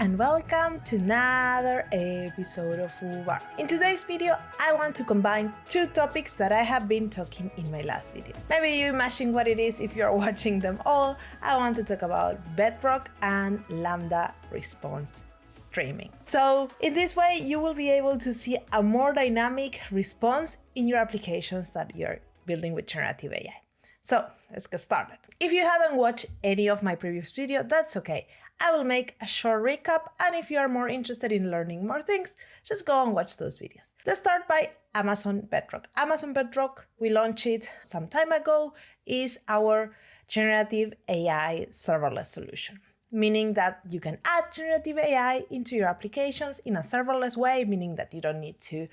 and welcome to another episode of FooBar. In today's video, I want to combine two topics that I have been talking in my last video. Maybe you imagine what it is if you're watching them all. I want to talk about Bedrock and Lambda Response Streaming. So in this way, you will be able to see a more dynamic response in your applications that you're building with generative AI. So let's get started. If you haven't watched any of my previous videos, that's okay. I will make a short recap, and if you are more interested in learning more things, just go and watch those videos. Let's start by Amazon Bedrock. Amazon Bedrock, we launched it some time ago, is our generative AI serverless solution. Meaning that you can add generative AI into your applications in a serverless way, meaning that you don't need to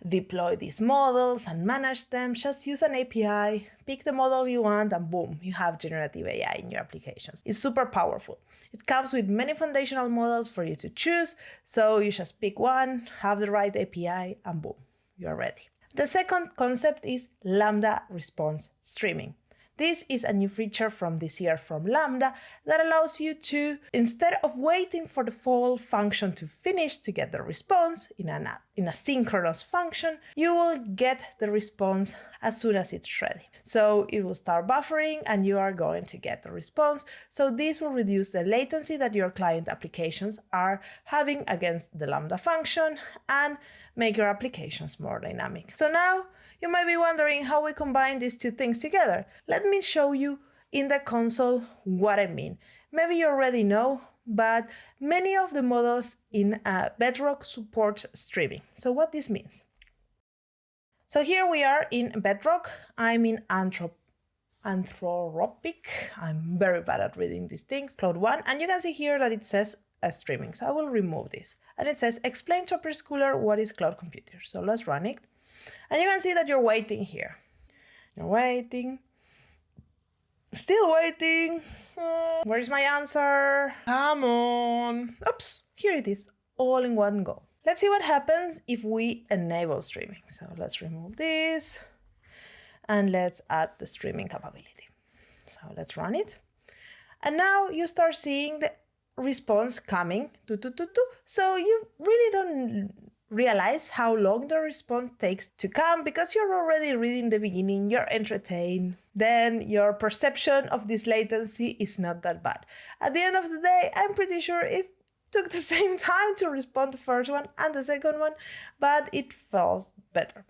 deploy these models and manage them. Just use an API, pick the model you want, and boom, you have generative AI in your applications. It's super powerful. It comes with many foundational models for you to choose, so you just pick one, have the right API, and boom, you're ready. The second concept is Lambda Response Streaming. This is a new feature from this year from Lambda that allows you to, instead of waiting for the full function to finish to get the response in a synchronous function, you will get the response as soon as it's ready. So it will start buffering and you are going to get the response. So this will reduce the latency that your client applications are having against the Lambda function and make your applications more dynamic. So now you might be wondering how we combine these two things together. Let me show you in the console what I mean. Maybe you already know, but many of the models in Bedrock support streaming. So what this means? So here we are in Bedrock. I'm in Anthropic. I'm very bad at reading these things. Cloud 1. And you can see here that it says streaming. So I will remove this. And it says, explain to a preschooler what is cloud computer. So let's run it. And you can see that you're waiting here. You're waiting. Still waiting. Where's my answer? Come on. Oops, here it is, all in one go. Let's see what happens if we enable streaming. So let's remove this and let's add the streaming capability. So let's run it. And now you start seeing the response coming. So you really don't realize how long the response takes to come because you're already reading the beginning, you're entertained, then your perception of this latency is not that bad. At the end of the day, I'm pretty sure it took the same time to respond to the first one and the second one, but it felt better.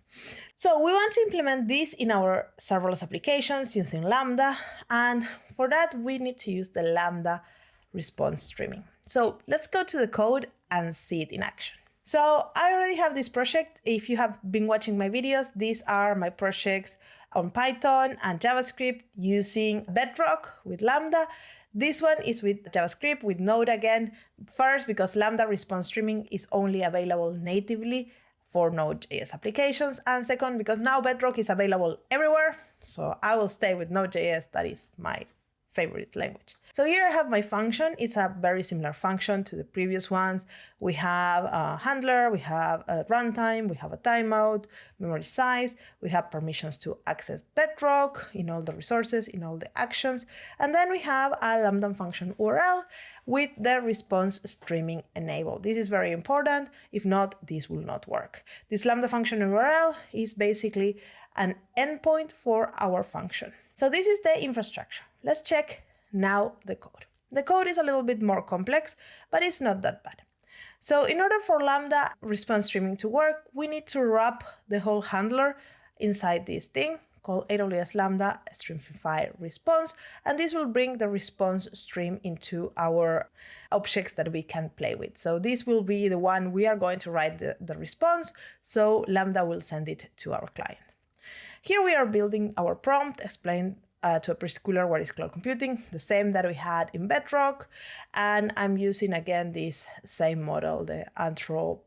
So we want to implement this in our serverless applications using Lambda, and for that we need to use the Lambda Response Streaming. So let's go to the code and see it in action. So I already have this project. If you have been watching my videos, these are my projects on Python and JavaScript using Bedrock with Lambda. This one is with JavaScript with Node again. First, because Lambda Response Streaming is only available natively for Node.js applications. And second, because now Bedrock is available everywhere. So I will stay with Node.js. That is my favorite language. So here I have my function. It's a very similar function to the previous ones. We have a handler, we have a runtime, we have a timeout, memory size, we have permissions to access Bedrock in all the resources, in all the actions. And then we have a Lambda function URL with the response streaming enabled. This is very important. If not, this will not work. This Lambda function URL is basically an endpoint for our function. So this is the infrastructure. Let's check now the code. The code is a little bit more complex, but it's not that bad. So in order for Lambda Response Streaming to work, we need to wrap the whole handler inside this thing called AWS Lambda Streamify Response, and this will bring the response stream into our objects that we can play with. So this will be the one we are going to write the response, so Lambda will send it to our client. Here we are building our prompt, explain to a preschooler what is cloud computing, the same that we had in Bedrock. And I'm using again this same model, the Anthropic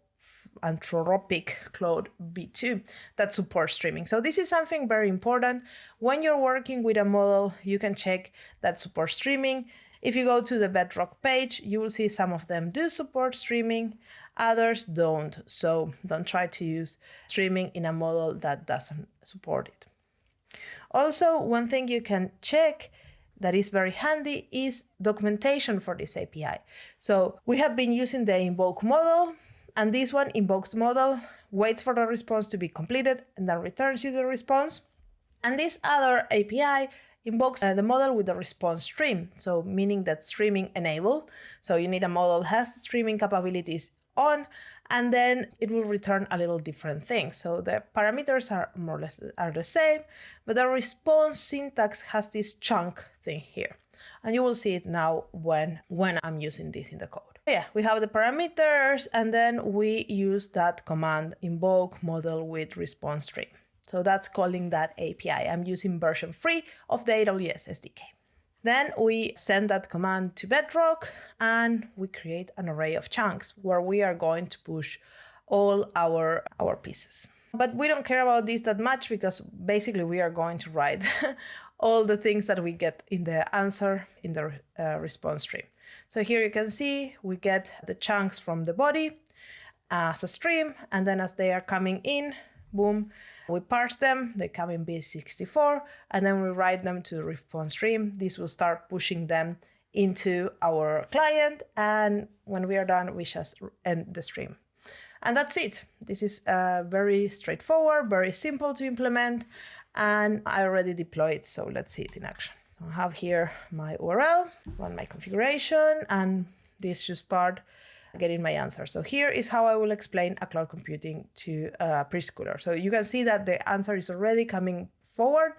Cloud B2 that supports streaming. So this is something very important. When you're working with a model, you can check that supports streaming. If you go to the Bedrock page, you will see some of them do support streaming, others don't. So don't try to use streaming in a model that doesn't support it. Also, one thing you can check that is very handy is documentation for this API. So we have been using the invoke model, and this one invokes the model, waits for the response to be completed, and then returns you the response. And this other API invokes the model with the response stream, so meaning that streaming enabled. So you need a model that has streaming capabilities on, and then it will return a little different thing. So the parameters are more or less the same, but the response syntax has this chunk thing here. And you will see it now when I'm using this in the code. Yeah, we have the parameters, and then we use that command invoke model with response stream. So that's calling that API. I'm using version 3 of the AWS SDK. Then we send that command to Bedrock, and we create an array of chunks where we are going to push all our pieces. But we don't care about this that much because basically we are going to write all the things that we get in the answer in the response stream. So here you can see we get the chunks from the body as a stream, and then as they are coming in, boom, we parse them, they come in base64, and then we write them to the response stream. This will start pushing them into our client, and when we are done, we just end the stream. And that's it. This is very straightforward, very simple to implement, and I already deployed it, so let's see it in action. So I have here my URL, run my configuration, and this should start getting my answer. So here is how I will explain a cloud computing to a preschooler. So you can see that the answer is already coming forward.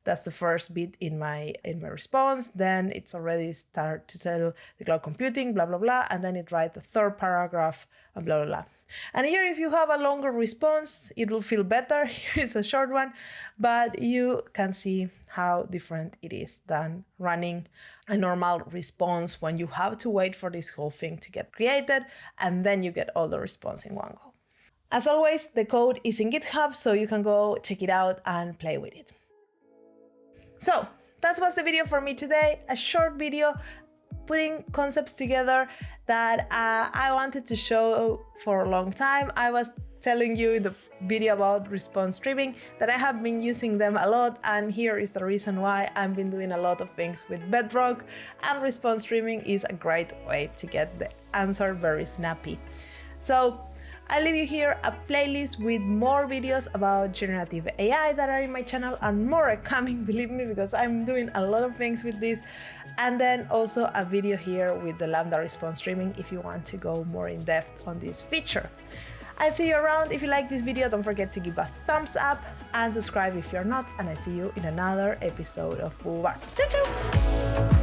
That's the first bit in my response. Then it's already start to tell the cloud computing, blah, blah, blah. And then it writes the third paragraph and blah, blah, blah. And here, if you have a longer response, it will feel better. Here is a short one, but you can see how different it is than running a normal response when you have to wait for this whole thing to get created, and then you get all the response in one go. As always, the code is in GitHub, so you can go check it out and play with it. So that was the video for me today, a short video putting concepts together that I wanted to show for a long time. I was telling you in the video about response streaming that I have been using them a lot, and here is the reason why. I've been doing a lot of things with Bedrock, and response streaming is a great way to get the answer very snappy. So I leave you here a playlist with more videos about generative AI that are in my channel, and more are coming, believe me, because I'm doing a lot of things with this. And then also a video here with the Lambda Response Streaming if you want to go more in depth on this feature. I'll see you around. If you like this video, don't forget to give a thumbs up and subscribe if you're not, and I see you in another episode of FooBar. Ciao, ciao!